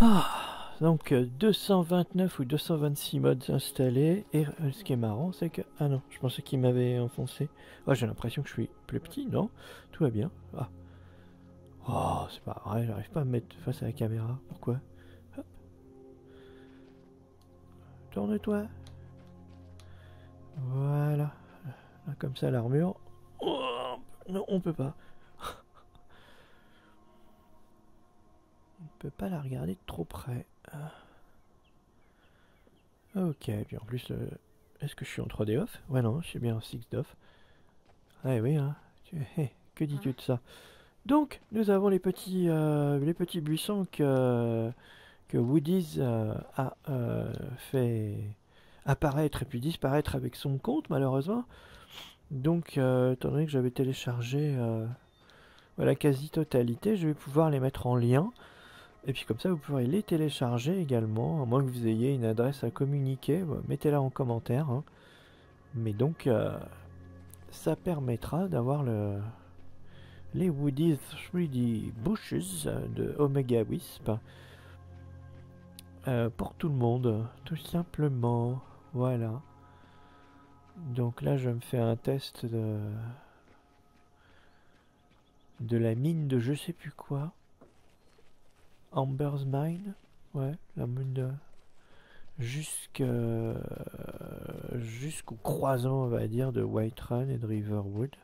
Ah, donc 229 ou 226 mods installés. Et ce qui est marrant, c'est que... Ah non, je pensais qu'il m'avait enfoncé. Oh, j'ai l'impression que je suis plus petit, non? Tout va bien. Ah. Oh, c'est pas vrai, j'arrive pas à me mettre face à la caméra. Pourquoi? Hop. Tourne-toi. Voilà. Là, comme ça, l'armure. Oh, non, on peut pas. On peut pas la regarder de trop près. Ah. Ok, puis en plus, est-ce que je suis en 3D off? Ouais, non, je suis bien en 6 off. Ah oui, hein. Que dis-tu de ça? Donc, nous avons les petits buissons que Woody's a fait apparaître et puis disparaître avec son compte, malheureusement. Donc, étant donné que j'avais téléchargé la quasi-totalité, je vais pouvoir les mettre en lien. Et puis comme ça, vous pourrez les télécharger également, à moins que vous ayez une adresse à communiquer, mettez-la en commentaire, hein. Mais donc, ça permettra d'avoir les Woody 3D Bushes de Omega Wisp pour tout le monde, tout simplement. Voilà. Donc là, je me fais un test de la mine de je sais plus quoi. Amber's Mine. Ouais, la mine de... jusqu'au croisant, on va dire, de Whiterun et de Riverwood.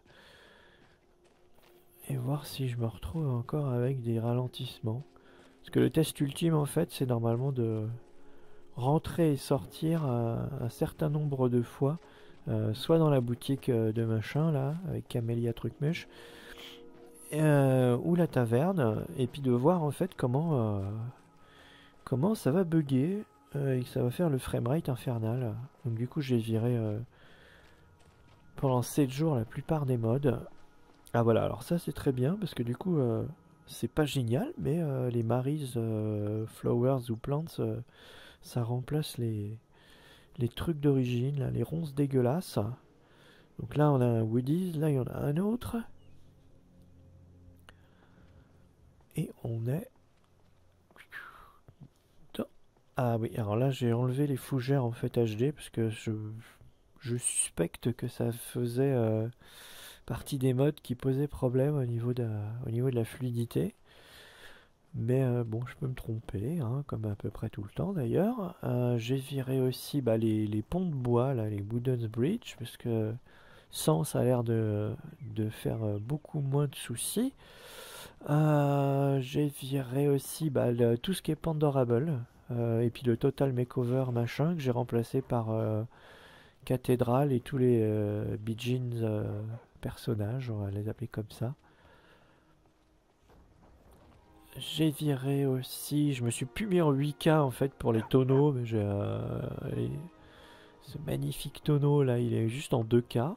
Et voir si je me retrouve encore avec des ralentissements. Parce que le test ultime, en fait, c'est normalement de rentrer et sortir un certain nombre de fois, soit dans la boutique de machin, là, avec Camélia Trucmuche, ou la taverne, et puis de voir, en fait, comment ça va bugger, et que ça va faire le framerate infernal. Donc du coup, j'ai viré pendant 7 jours la plupart des mods. Ah voilà, alors ça c'est très bien parce que du coup c'est pas génial, mais les Mary's Flowers ou Plants, ça remplace les trucs d'origine, là, les ronces dégueulasses. Donc là on a un Woody's, là il y en a un autre. Et on est... Ah oui, alors là j'ai enlevé les fougères en fait HD parce que je suspecte que ça faisait partie des modes qui posaient problème au niveau de la fluidité. Mais bon, je peux me tromper, hein, comme à peu près tout le temps d'ailleurs. J'ai viré aussi les ponts de bois, là, les Wooden Bridge, parce que sans, ça a l'air de faire beaucoup moins de soucis. J'ai viré aussi tout ce qui est Pandorable, et puis le Total Makeover machin, que j'ai remplacé par Cathédrale et tous les Bee Gees personnages, on va les appeler comme ça. J'ai viré aussi, je me suis plus mis en 8K en fait pour les tonneaux, mais ce magnifique tonneau là, il est juste en 2K.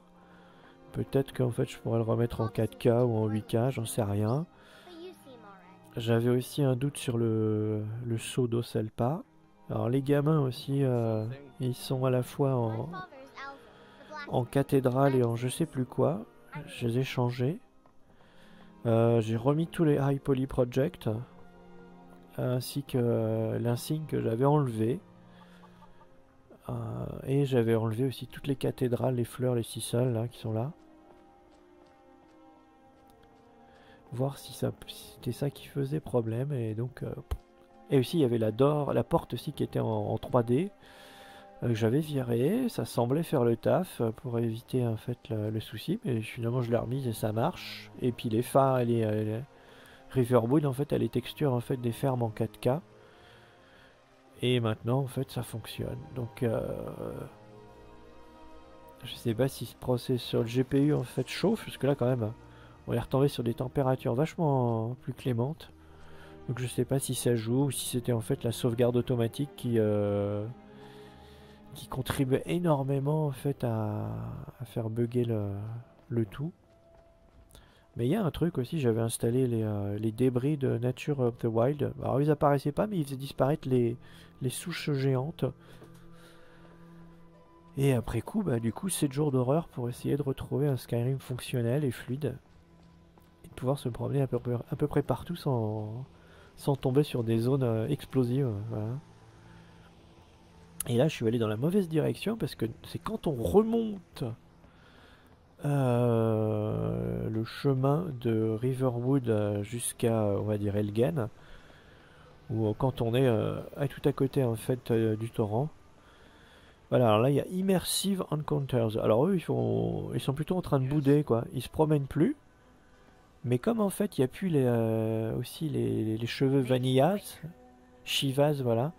Peut-être qu'en fait je pourrais le remettre en 4K ou en 8K, j'en sais rien. J'avais aussi un doute sur le saut d'Ocelpa. Alors les gamins aussi, ils sont à la fois en cathédrale et en je sais plus quoi. Je les ai changés. J'ai remis tous les High Poly Project, ainsi que l'insigne que j'avais enlevé. Et j'avais enlevé aussi toutes les cathédrales, les fleurs, les cicales là, qui sont là. Voir si c'était ça qui faisait problème. Et donc, et aussi il y avait la porte aussi qui était en 3D. Que j'avais viré, ça semblait faire le taf pour éviter en fait le souci, mais finalement je l'ai remise et ça marche. Et puis les phares et les Riverwood, en fait, elle les textures en fait des fermes en 4K. Et maintenant, en fait, ça fonctionne. Donc, je sais pas si ce processeur, le GPU, en fait, chauffe, parce que là, quand même, on est retombé sur des températures vachement plus clémentes. Donc, je sais pas si ça joue ou si c'était en fait la sauvegarde automatique qui contribue énormément en fait à faire bugger le tout. Mais il y a un truc aussi, j'avais installé les débris de Nature of the Wild. Alors ils apparaissaient pas, mais ils faisaient disparaître les souches géantes. Et après coup, du coup, 7 jours d'horreur pour essayer de retrouver un Skyrim fonctionnel et fluide. Et de pouvoir se promener à peu près partout sans tomber sur des zones explosives. Voilà. Et là, je suis allé dans la mauvaise direction parce que c'est quand on remonte le chemin de Riverwood jusqu'à, on va dire, Elgin, ou quand on est tout à côté en fait du torrent. Voilà, alors là il y a Immersive Encounters. Alors eux ils sont plutôt en train de bouder quoi. Ils se promènent plus, mais comme en fait il n'y a plus aussi les cheveux vanillas, Shivas, voilà.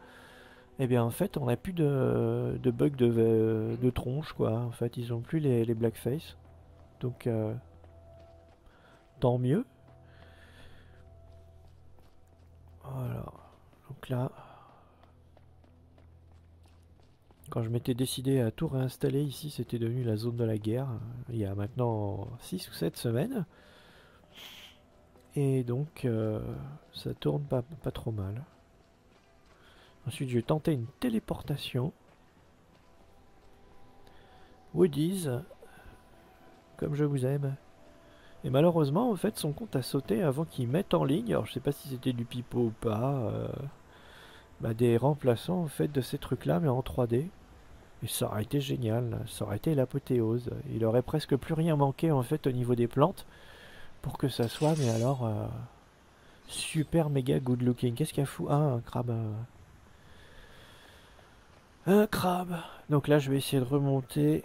Et bien en fait on n'a plus de bugs de tronche quoi. En fait ils ont plus les blackface. Donc tant mieux. Voilà. Donc là, quand je m'étais décidé à tout réinstaller ici, c'était devenu la zone de la guerre, il y a maintenant 6 ou 7 semaines. Et donc, ça tourne pas trop mal. Ensuite, je vais tenter une téléportation. Woodies, comme je vous aime. Et malheureusement, en fait, son compte a sauté avant qu'il mette en ligne. Alors, je sais pas si c'était du pipeau ou pas. Des remplaçants, en fait, de ces trucs-là, mais en 3D. Et ça aurait été génial. Ça aurait été l'apothéose. Il aurait presque plus rien manqué, en fait, au niveau des plantes. Pour que ça soit, mais alors... super méga good looking. Qu'est-ce qu'il y a fou? Ah, un crabe. Un crabe. Donc là, je vais essayer de remonter.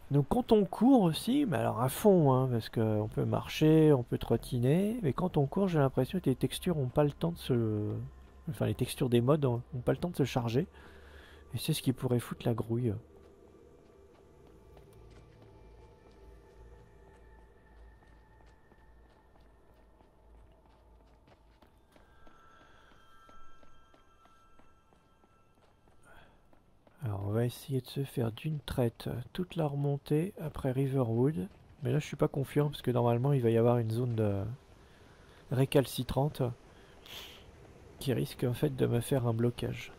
Donc quand on court aussi, mais alors à fond, hein, parce qu'on peut marcher, on peut trottiner, mais quand on court, j'ai l'impression que les textures ont pas le temps de se... Enfin, les textures des modes ont pas le temps de se charger. Et c'est ce qui pourrait foutre la grouille. Alors on va essayer de se faire d'une traite toute la remontée après Riverwood. Mais là je suis pas confiant parce que normalement il va y avoir une zone de récalcitrante qui risque en fait de me faire un blocage.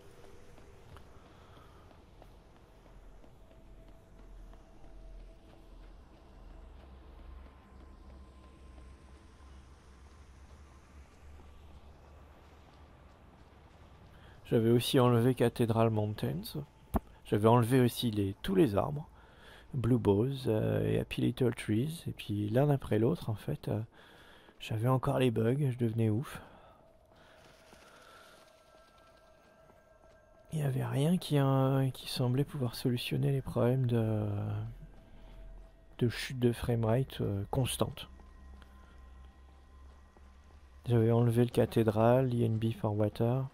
J'avais aussi enlevé Cathedral Mountains. J'avais enlevé aussi tous les arbres. Blue Bows et Happy Little Trees. Et puis l'un après l'autre en fait, j'avais encore les bugs, je devenais ouf. Il n'y avait rien qui semblait pouvoir solutionner les problèmes de chute de framerate constante. J'avais enlevé le cathédral, INB for Water.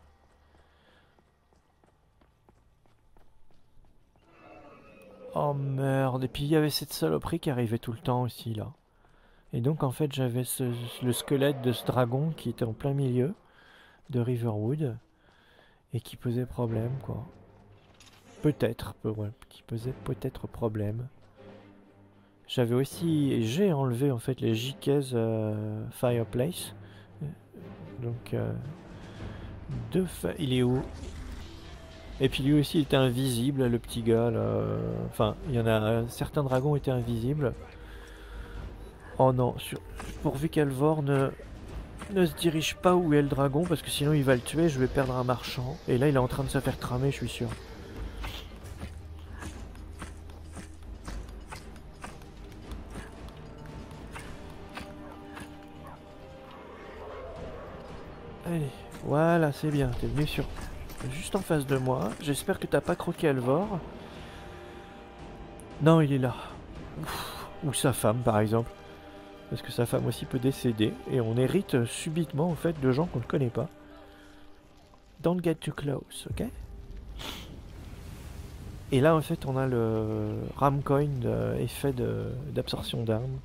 Oh merde, et puis il y avait cette saloperie qui arrivait tout le temps aussi là. Et donc en fait j'avais le squelette de ce dragon qui était en plein milieu de Riverwood et qui posait problème quoi. Peut-être, ouais, qui posait peut-être problème. J'avais aussi, et j'ai enlevé en fait les JK's Fireplace. Donc, il est où? Et puis lui aussi il était invisible, le petit gars là. Enfin, il y en a, certains dragons étaient invisibles. Oh non, pourvu qu'Alvor ne se dirige pas où est le dragon, parce que sinon il va le tuer, je vais perdre un marchand. Et là il est en train de se faire cramer, je suis sûr. Allez, voilà, c'est bien, t'es venu juste en face de moi. J'espère que t'as pas croqué Alvor. Non, il est là. Ou sa femme, par exemple. Parce que sa femme aussi peut décéder. Et on hérite subitement, en fait, de gens qu'on ne connaît pas. Don't get too close, ok? Et là, en fait, on a le Ramcoin effet d'absorption d'armes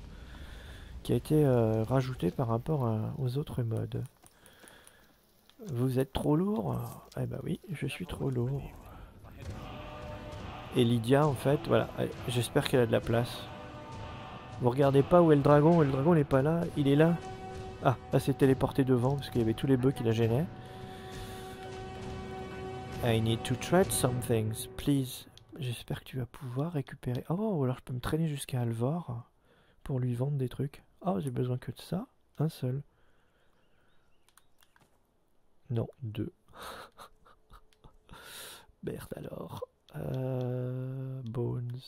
qui a été rajouté par rapport aux autres modes. Vous êtes trop lourd? Eh bah oui, je suis trop lourd. Et Lydia, en fait, voilà, j'espère qu'elle a de la place. Vous regardez pas où est le dragon n'est pas là, il est là. Ah, là c'est téléporté devant parce qu'il y avait tous les bugs qui la gênaient. I need to trade some things, please. J'espère que tu vas pouvoir récupérer. Oh, alors je peux me traîner jusqu'à Alvor pour lui vendre des trucs. Oh, j'ai besoin que de ça, un seul. Non, 2. Merde alors. Bones.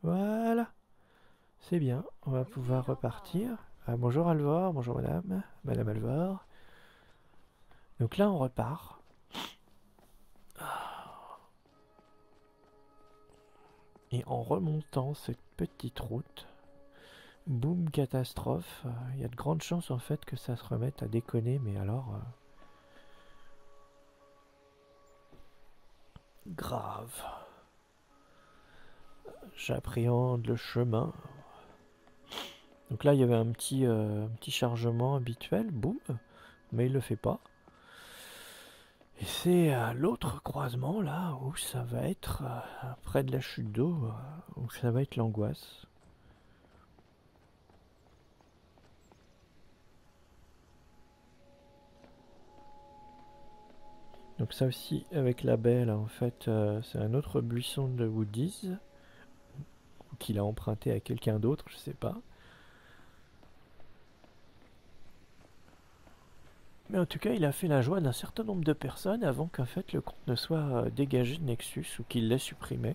Voilà. C'est bien. On va pouvoir repartir. Ah, bonjour Alvor, bonjour madame. Madame Alvor. Donc là on repart. Et en remontant cette petite route, boum, catastrophe. Il y a de grandes chances en fait que ça se remette à déconner, mais alors... grave. J'appréhende le chemin. Donc là, il y avait un petit chargement habituel, boum, mais il le fait pas. Et c'est à l'autre croisement là où ça va être près de la chute d'eau, où ça va être l'angoisse. Donc ça aussi, avec la baie là, en fait, c'est un autre buisson de Woodies qu'il a emprunté à quelqu'un d'autre, je sais pas. Mais en tout cas, il a fait la joie d'un certain nombre de personnes avant qu'en fait le compte ne soit dégagé de Nexus ou qu'il l'ait supprimé.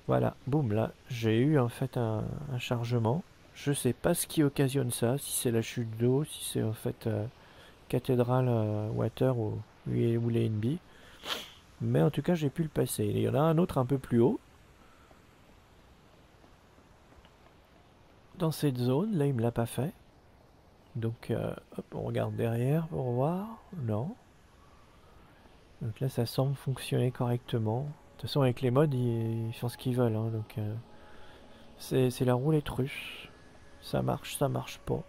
Voilà, boum, là, j'ai eu en fait un chargement. Je sais pas ce qui occasionne ça, si c'est la chute d'eau, si c'est en fait Cathedral Water ou les NB. Mais en tout cas, j'ai pu le passer. Il y en a un autre un peu plus haut. Dans cette zone, là, il me l'a pas fait. Donc, hop, on regarde derrière pour voir. Non. Donc là, ça semble fonctionner correctement. De toute façon, avec les mods, ils font ce qu'ils veulent. Hein, donc, c'est la roulette russe. Ça marche pas.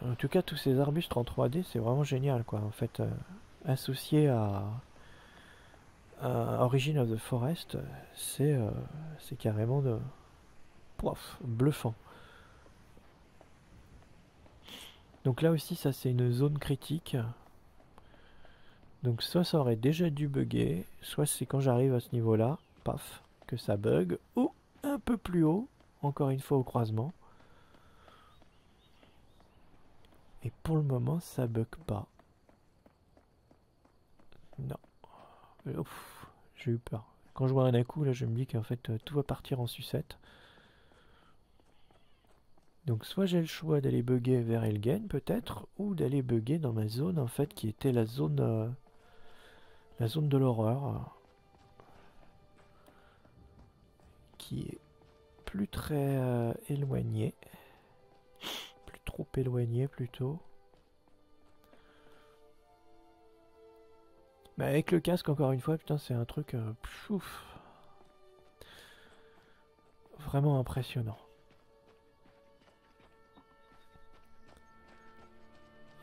En tout cas, tous ces arbustes en 3D, c'est vraiment génial, quoi. En fait, associé à Origin of the Forest, c'est carrément de... Pouf, bluffant. Donc là aussi, ça c'est une zone critique. Donc soit ça aurait déjà dû bugger, soit c'est quand j'arrive à ce niveau-là, paf, que ça bug, ou un peu plus haut, encore une fois au croisement. Et pour le moment, ça bug pas. Non. Ouf, j'ai eu peur. Quand je vois un à-coup, là, je me dis qu'en fait, tout va partir en sucette. Donc soit j'ai le choix d'aller bugger vers Elgen, peut-être, ou d'aller bugger dans ma zone, en fait, qui était la zone de l'horreur, qui est plus très éloignée. Plus trop éloignée, plutôt. Mais avec le casque, encore une fois, putain, c'est un truc... pfouf. Vraiment impressionnant.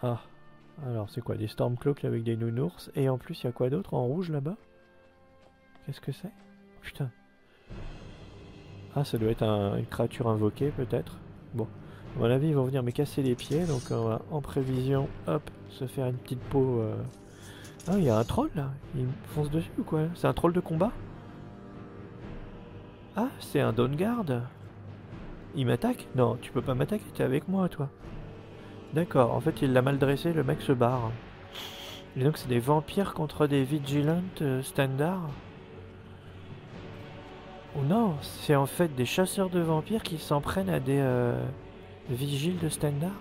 Ah, alors c'est quoi? Des Stormcloaks avec des nounours. Et en plus, il y a quoi d'autre en rouge là-bas? Qu'est-ce que c'est? Putain. Ah, ça doit être une créature invoquée, peut-être. Bon, à mon avis, ils vont venir me casser les pieds. Donc, on va, en prévision, hop, se faire une petite peau... Ah, il y a un troll, là. Il me fonce dessus ou quoi? C'est un troll de combat? Ah, c'est un Dawnguard. Il m'attaque? Non, tu peux pas m'attaquer, t'es avec moi, toi. D'accord, en fait, il l'a mal dressé, le mec se barre. Et donc, c'est des vampires contre des Vigilant standards. Ou non, c'est en fait des chasseurs de vampires qui s'en prennent à des vigiles de standard.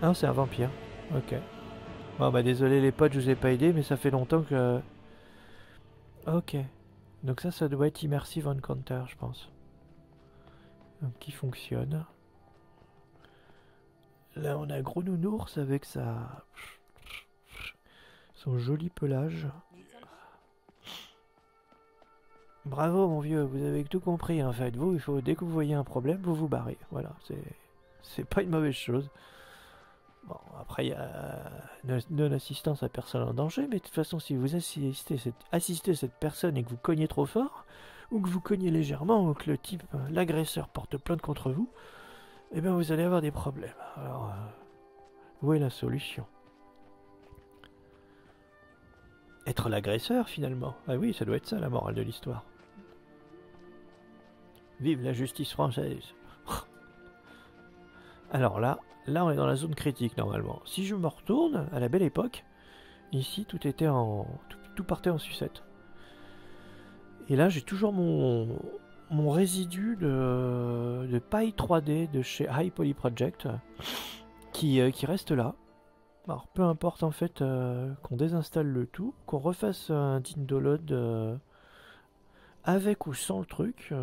Ah, c'est un vampire. Ok. Bon, bah désolé les potes, je vous ai pas aidé, mais ça fait longtemps que... Ok. Donc ça doit être Immersive Encounter, je pense. Donc, qui fonctionne. Là, on a Gros Nounours avec son joli pelage. Bravo, mon vieux, vous avez tout compris, en fait. Vous, il faut, dès que vous voyez un problème, vous vous barrez. Voilà, c'est pas une mauvaise chose. Bon, après, il y a non-assistance à personne en danger, mais de toute façon, si vous assistez cette personne et que vous cognez trop fort, ou que vous cognez légèrement, ou que le type, l'agresseur, porte plainte contre vous, eh bien, vous allez avoir des problèmes. Alors, où est la solution? être l'agresseur finalement. Ah oui, ça doit être ça la morale de l'histoire. Vive la justice française. Alors là on est dans la zone critique normalement. Si je me retourne à la belle époque, ici tout était tout partait en sucette. Et là j'ai toujours mon résidu de paille 3D de chez High Poly Project qui reste là. Alors peu importe en fait qu'on désinstalle le tout, qu'on refasse un download avec ou sans le truc,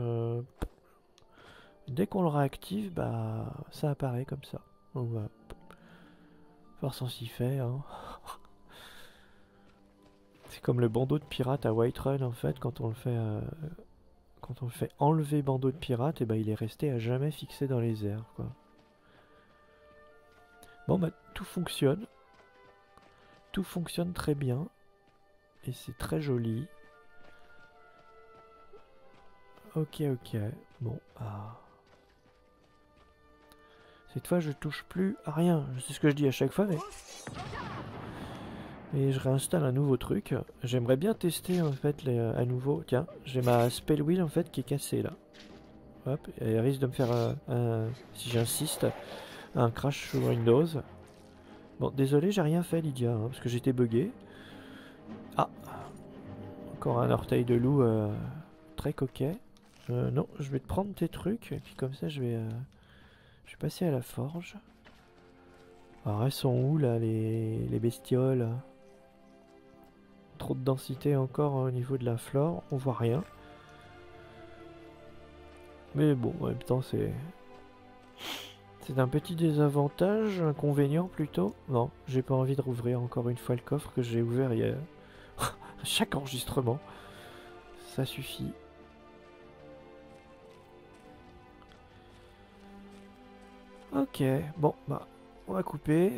dès qu'on le réactive, bah ça apparaît comme ça. Donc voilà. Force en s'y fait. Hein. C'est comme le bandeau de pirate à Whiterun en fait, quand on le fait enlever bandeau de pirate, et ben il est resté à jamais fixé dans les airs quoi. Bon bah tout fonctionne. Tout fonctionne très bien. Et c'est très joli. Ok. Bon. Ah. Cette fois je touche plus à rien. C'est ce que je dis à chaque fois mais... Et je réinstalle un nouveau truc. J'aimerais bien tester en fait à nouveau. Tiens, j'ai ma spell wheel en fait qui est cassée là. Hop, elle risque de me faire si j'insiste, un crash sur Windows. Bon, désolé, j'ai rien fait Lydia, hein, parce que j'étais bugué. Ah, encore un orteil de loup très coquet. Non, je vais te prendre tes trucs et puis comme ça je vais passer à la forge. Alors elles sont où là les bestioles? Trop de densité encore au niveau de la flore, on voit rien. Mais bon, en même temps c'est un petit désavantage, inconvénient plutôt. Non, j'ai pas envie de rouvrir encore une fois le coffre que j'ai ouvert hier. Chaque enregistrement, ça suffit. Ok, bon, bah, on va couper.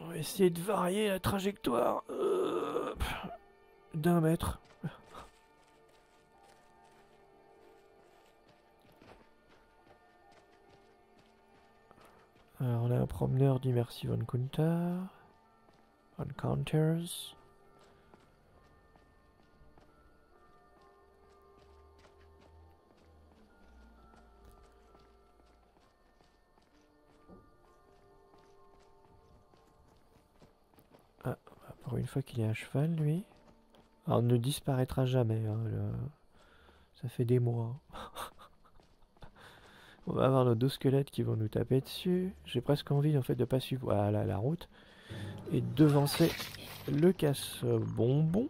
On va essayer de varier la trajectoire d'1 mètre. Alors, on a un promeneur d'Immersive Encounters. Ah, pour une fois qu'il est à cheval, lui. Alors, on ne disparaîtra jamais. Hein, ça fait des mois. On va avoir nos 2 squelettes qui vont nous taper dessus. J'ai presque envie en fait de pas suivre voilà, la route et de devancer le casse-bonbon.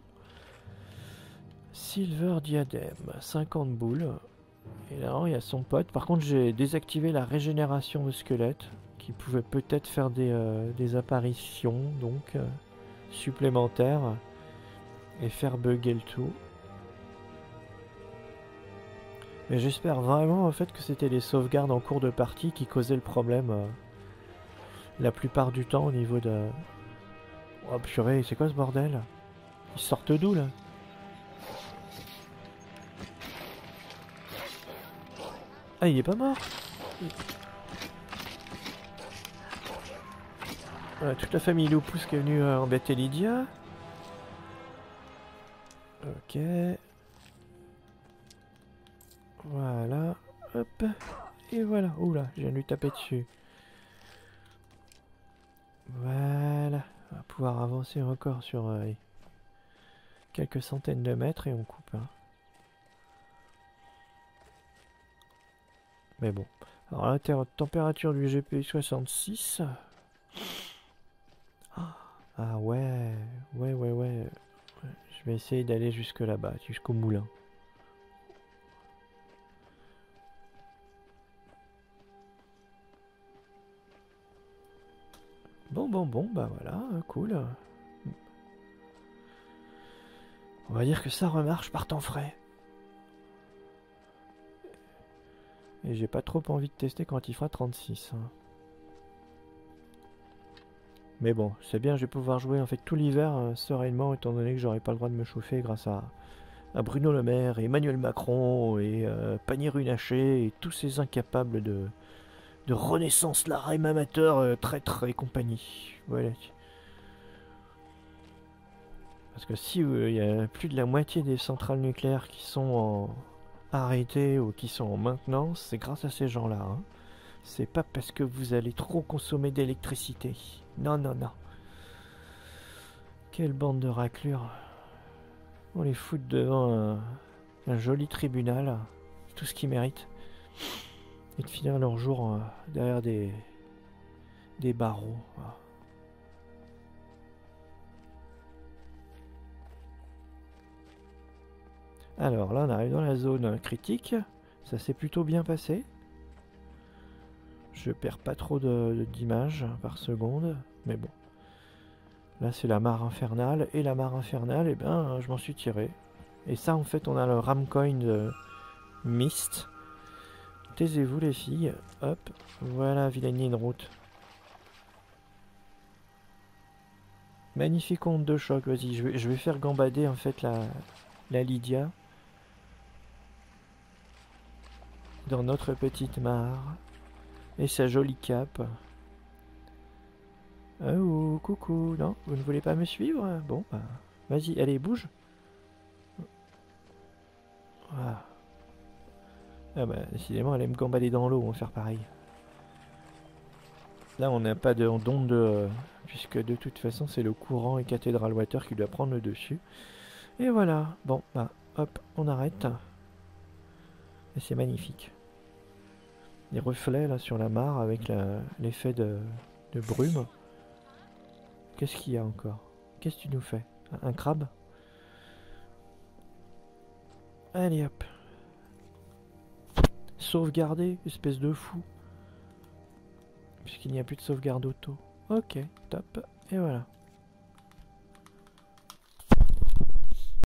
Silver Diadem, 50 boules. Et là, il y a son pote. Par contre, j'ai désactivé la régénération de squelettes qui pouvait peut-être faire des apparitions donc supplémentaires et faire bugger le tout. Mais j'espère vraiment en fait que c'était les sauvegardes en cours de partie qui causaient le problème la plupart du temps au niveau de... Oh purée, c'est quoi ce bordel? Ils sortent d'où là? Ah il est pas mort? Voilà, toute la famille Loupousse qui est venue embêter Lydia. Ok. Voilà, hop, et voilà. Oula, je viens de lui taper dessus. Voilà, on va pouvoir avancer encore sur quelques centaines de mètres et on coupe. Hein. Mais bon, alors la température du GPU 66. Ah ouais. Je vais essayer d'aller jusque là-bas, jusqu'au moulin. Bon, bah voilà, cool. On va dire que ça remarche par temps frais. Et j'ai pas trop envie de tester quand il fera 36. Hein. Mais bon, c'est bien, je vais pouvoir jouer en fait tout l'hiver sereinement, étant donné que j'aurai pas le droit de me chauffer grâce à Bruno Le Maire, et Emmanuel Macron, et Pannier Runacher, et tous ces incapables de renaissance, la rime amateur, traître et compagnie. Voilà. Parce que si il y a plus de la moitié des centrales nucléaires qui sont arrêtées ou qui sont en maintenance, c'est grâce à ces gens-là. Hein. C'est pas parce que vous allez trop consommer d'électricité. Non, non, non. Quelle bande de raclures. On les fout devant un joli tribunal. Tout ce qu'ils méritent. Et de finir leur jour derrière des barreaux. Voilà. Alors là, on arrive dans la zone critique. Ça s'est plutôt bien passé. Je perds pas trop d'images par seconde. Mais bon. Là, c'est la mare infernale. Et la mare infernale, eh ben, je m'en suis tiré. Et ça, en fait, on a le Ramcoin de Mist. Taisez-vous, les filles. Hop. Voilà, vilainier une route. Magnifique onde de choc. Vas-y, je vais faire gambader, en fait, la Lydia. Dans notre petite mare. Et sa jolie cape. Oh, coucou. Non, vous ne voulez pas me suivre? Bon, bah, vas-y, allez, bouge. Voilà. Ah bah, décidément, elle aime gambader dans l'eau, on va faire pareil. Là, on n'a pas d'onde, puisque de toute façon, c'est le courant et Cathedral Water qui doit prendre le dessus. Et voilà. Bon, bah, hop, on arrête. Et c'est magnifique. Les reflets, là, sur la mare, avec l'effet de brume. Qu'est-ce qu'il y a encore? Qu'est-ce que tu nous fais? Un crabe? Allez, hop. Sauvegarder, espèce de fou. Puisqu'il n'y a plus de sauvegarde auto. Ok, top. Et voilà.